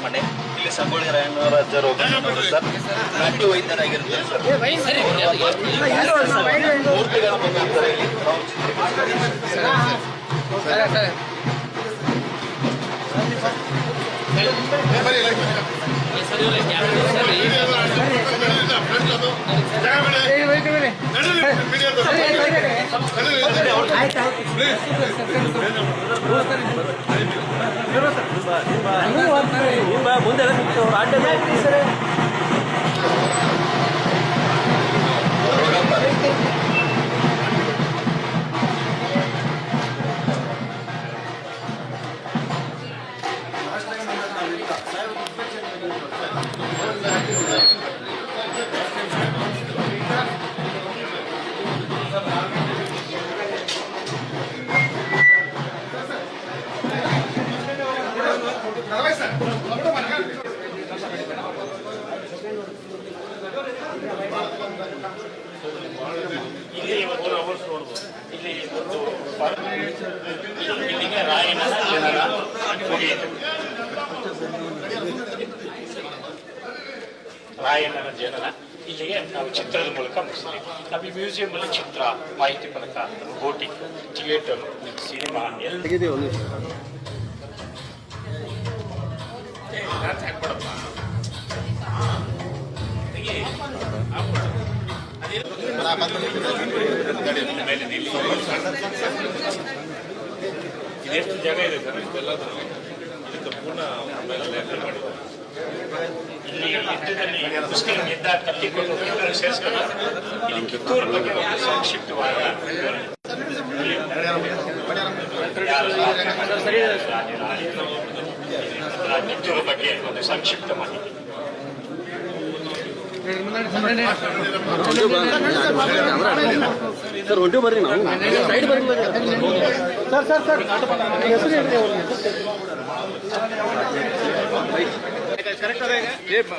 ಮನೆ. ಇಲ್ಲಿ ಸಂಗೊಳ್ಳಿ ರಾಯಣ್ಣವರಾಜರು ಸರ್ ನಾಟ್ಯ ವೈದ್ಯರಾಗಿರ್ತಾರೆ ಸರ್. ಮೂರ್ತಿಗಳ ಮುಖಾಂತರ ಇಲ್ಲಿ ಮುಂದೆ ಇಲ್ಲಿ ಇವತ್ತು ಇಲ್ಲಿ ಇಲ್ಲಿಗೆ ರಾಯಣ್ಣನ ಜನರ ಗುಡಿ ಇದೆ. ರಾಯಣ್ಣನ ಜನನ ಇಲ್ಲಿಗೆ ನಾವು ಚಿತ್ರದ ಮೂಲಕ ಮುಗಿಸ್ತೀವಿ. ನಮ್ಮ ಮ್ಯೂಸಿಯಂ ಅಲ್ಲಿ ಚಿತ್ರ, ಮಾಹಿತಿ ಫಲಕ, ಬೋಟಿಂಗ್, ಥಿಯೇಟರ್, ಸಿನಿಮಾ ಎಲ್ಲ ಇದೆಷ್ಟು ಜಾಗ ಇದೆ ಸರ್? ಇಷ್ಟೆಲ್ಲ ಪೂರ್ಣ ಮಾಡಿದ್ದಾರೆ. ಇಲ್ಲಿ ಯುದ್ಧದಲ್ಲಿ ಮುಸ್ಲಿಂ ಗೆದ್ದ ಕತ್ತಿಕೊಂಡು ಎಲ್ಲರೂ ಸೇರಿಸ್ಕೊಂಡು ಇಲ್ಲಿ ಕಿತ್ತೂರು ಬಗ್ಗೆ ಒಂದು ಸಂಕ್ಷಿಪ್ತವಾದ ಕಿತ್ತೂರು ಬಗ್ಗೆ ಒಂದು ಸಂಕ್ಷಿಪ್ತ ಮಾಹಿತಿ. ಸರ್ ಒಟ್ಟು ಬರ್ರಿ, ನಾವು ಸೈಡ್ ಬರ್ರಿ ಸರ್. ಸರ್ ಸರ್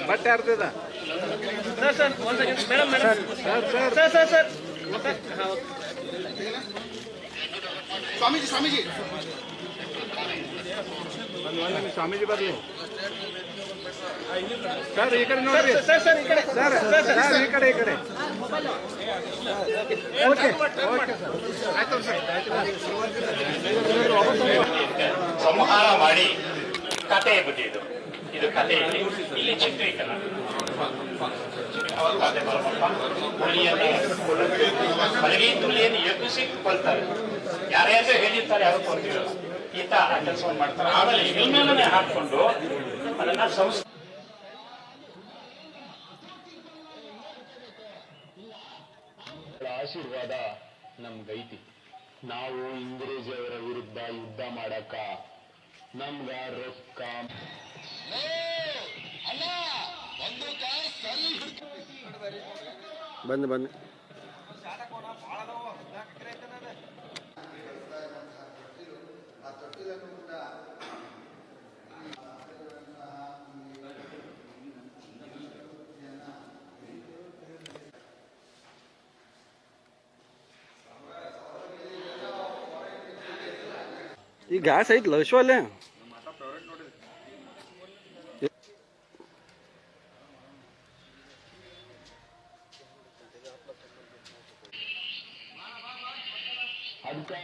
ಬಟ್ಟೆ ಆಡ್ತದ ಸರ್. ಸರ್ ಒಂದು second madam madam sir sir sir Swamiji Swamiji Swamiji ಬರ್ಲಿ ಸರ್. ಈ ಕಡೆ ನೋಡ್ರಿ ಸರ್. ಸರ್ ಈ ಕಡೆ ಸರ್. ಸರ್ ಈ ಕಡೆ ಓಕೆ ಓಕೆ ಸರ್. ಆಯ್ತು ಸರ್. ಸಂಹಾರ ಮಾಡಿ ಕಥೆ ಬಗ್ಗೆ ಇದು ಕಥೆ ಇಲ್ಲಿ ಚಿತ್ರೀಕರಣ. ಬಲಗಿ ತುಳಿಯನ್ನು ಎಬ್ಬಿಸಿ ಕೊಲ್ತಾರೆ. ಯಾರ್ಯಾರು ಹೇಳಿರ್ತಾರೆ ಯಾರು ಕೊಡ್ತಿರಲ್ಲ. ಈತ ಆ ಕೆಲಸವನ್ನು ಮಾಡ್ತಾರೆ. ಆಮೇಲೆ ಇನ್ನೊಂದನ್ನೇ ಹಾಕೊಂಡು ಅದನ್ನ ಆಶೀರ್ವಾದ ನಮ್ಗೈತಿ. ನಾವು ಇಂಗ್ರೇಜಿಯವರ ವಿರುದ್ಧ ಯುದ್ಧ ಮಾಡಕ ನಮ್ಗ ರೊಕ್ಕ ಬಂದು ಬಂದು ಈ ಗಾಸ್ ಐತ್ಲ ವಿಶ್ವ ಅಲ್ಲೇ. ಅದಕ್ಕೆ